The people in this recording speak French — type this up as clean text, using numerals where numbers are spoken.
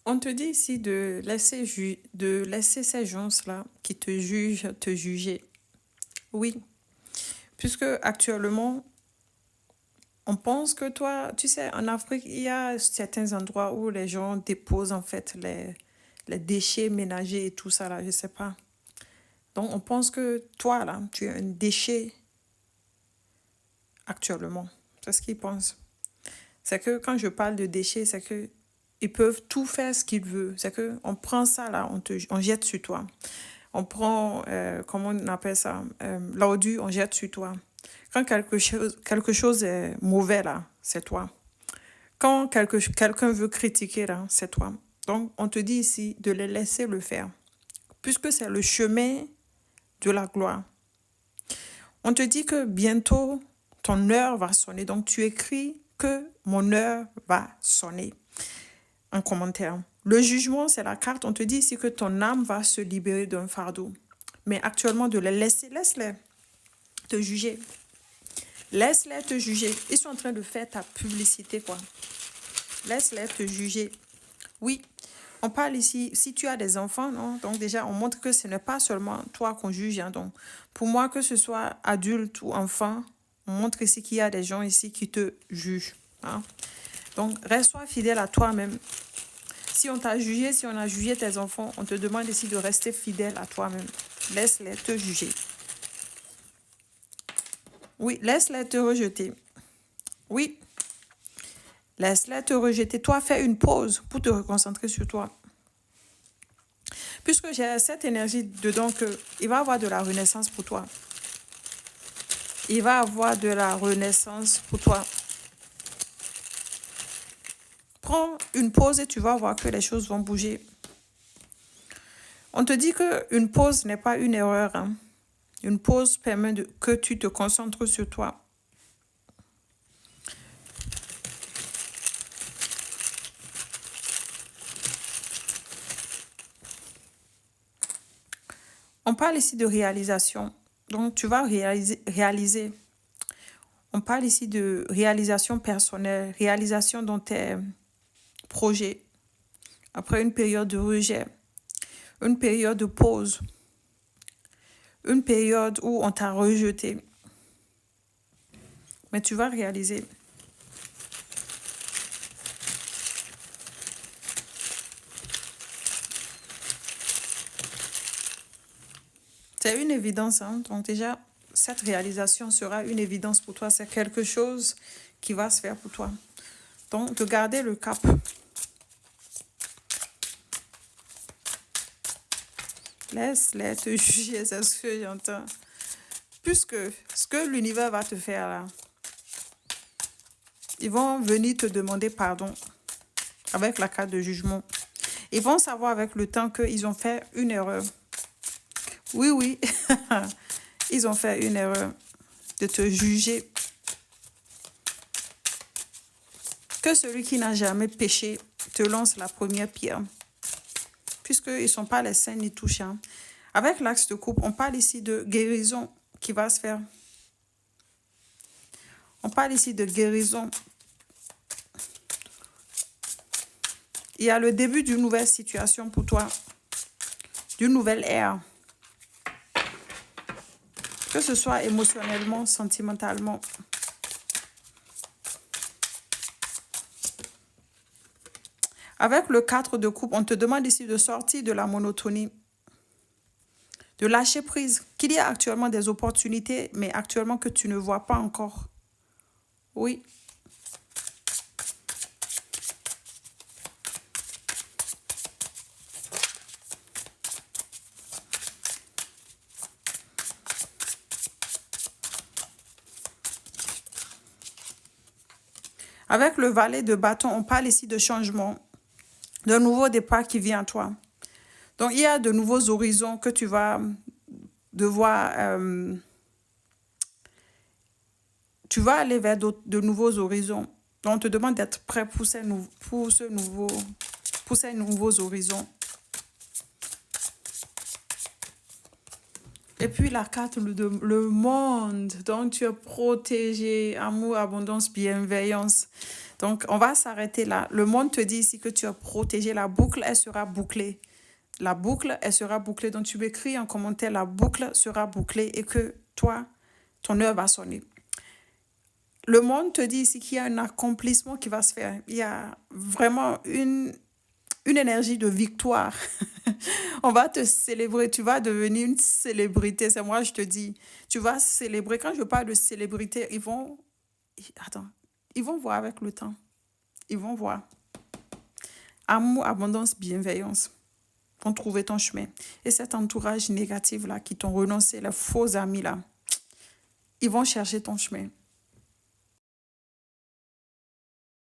On te dit ici de laisser ces gens-là qui te jugent, te juger. Oui, puisque actuellement, on pense que toi, tu sais, en Afrique, il y a certains endroits où les gens déposent en fait les déchets ménagers et tout ça là, je sais pas. Donc on pense que toi là, tu es un déchet actuellement. C'est ce qu'ils pensent. C'est que quand je parle de déchets, c'est que ils peuvent tout faire ce qu'ils veulent. C'est que on prend ça là, on jette sur toi. On prend, comment on appelle ça, l'ordure, on jette sur toi. Quand quelque chose est mauvais là, c'est toi. Quand quelqu'un veut critiquer là, c'est toi. Donc on te dit ici de les laisser le faire, puisque c'est le chemin de la gloire. On te dit que bientôt ton heure va sonner. Donc tu écris que mon heure va sonner en commentaire. Le jugement, c'est la carte. On te dit ici que ton âme va se libérer d'un fardeau. Mais actuellement, de les laisser, laisse-les te juger. Laisse-les te juger. Ils sont en train de faire ta publicité, quoi. Laisse-les te juger. Oui, on parle ici, si tu as des enfants, non? Donc déjà, on montre que ce n'est pas seulement toi qu'on juge. Hein. Donc, pour moi, que ce soit adulte ou enfant, on montre ici qu'il y a des gens ici qui te jugent. Hein. Donc, reste-toi fidèle à toi-même. Si on t'a jugé, si on a jugé tes enfants, on te demande ici de rester fidèle à toi-même. Laisse-les te juger. Oui, laisse-les te rejeter. Oui, laisse-les te rejeter. Toi, fais une pause pour te reconcentrer sur toi. Puisque j'ai cette énergie dedans qu'il va y avoir de la renaissance pour toi. Il va y avoir de la renaissance pour toi. Prends une pause et tu vas voir que les choses vont bouger. On te dit qu'une pause n'est pas une erreur. Hein. Une pause permet que tu te concentres sur toi. On parle ici de réalisation. Donc, tu vas réaliser. On parle ici de réalisation personnelle, réalisation dans tes projets. Après une période de rejet, une période de pause, une période où on t'a rejeté. Mais tu vas réaliser. C'est une évidence. Hein? Donc déjà, cette réalisation sera une évidence pour toi. C'est quelque chose qui va se faire pour toi. Donc, de garder le cap. Laisse-les te juger, c'est ce que j'entends. Puisque ce que l'univers va te faire là, ils vont venir te demander pardon avec la carte de jugement. Ils vont savoir avec le temps qu'ils ont fait une erreur. Oui, oui, ils ont fait une erreur de te juger. Que celui qui n'a jamais péché te lance la première pierre. Puisqu'ils ne sont pas les saints ni touchants. Avec l'axe de coupe, on parle ici de guérison qui va se faire. On parle ici de guérison. Il y a le début d'une nouvelle situation pour toi. D'une nouvelle ère. Que ce soit émotionnellement, sentimentalement. Avec le 4 de coupe, on te demande ici de sortir de la monotonie. De lâcher prise. Qu'il y a actuellement des opportunités, mais actuellement que tu ne vois pas encore. Oui. Avec le valet de bâton, on parle ici de changement, d'un nouveau départ qui vient à toi. Donc, il y a de nouveaux horizons que tu vas devoir... tu vas aller vers de nouveaux horizons. Donc, on te demande d'être prêt pour ces nouveaux horizons. Et puis, la carte, le monde. Donc, tu es protégé, amour, abondance, bienveillance. Donc, on va s'arrêter là. Le monde te dit ici que tu as protégé la boucle, elle sera bouclée. La boucle, elle sera bouclée. Donc, tu m'écris en commentaire, la boucle sera bouclée et que toi, ton heure va sonner. Le monde te dit ici qu'il y a un accomplissement qui va se faire. Il y a vraiment une énergie de victoire. On va te célébrer. Tu vas devenir une célébrité. C'est moi, je te dis. Tu vas célébrer. Quand je parle de célébrité, ils vont... Attends. Ils vont voir avec le temps. Ils vont voir. Amour, abondance, bienveillance vont trouver ton chemin. Et cet entourage négatif là qui t'ont renoncé, les faux amis là, ils vont chercher ton chemin.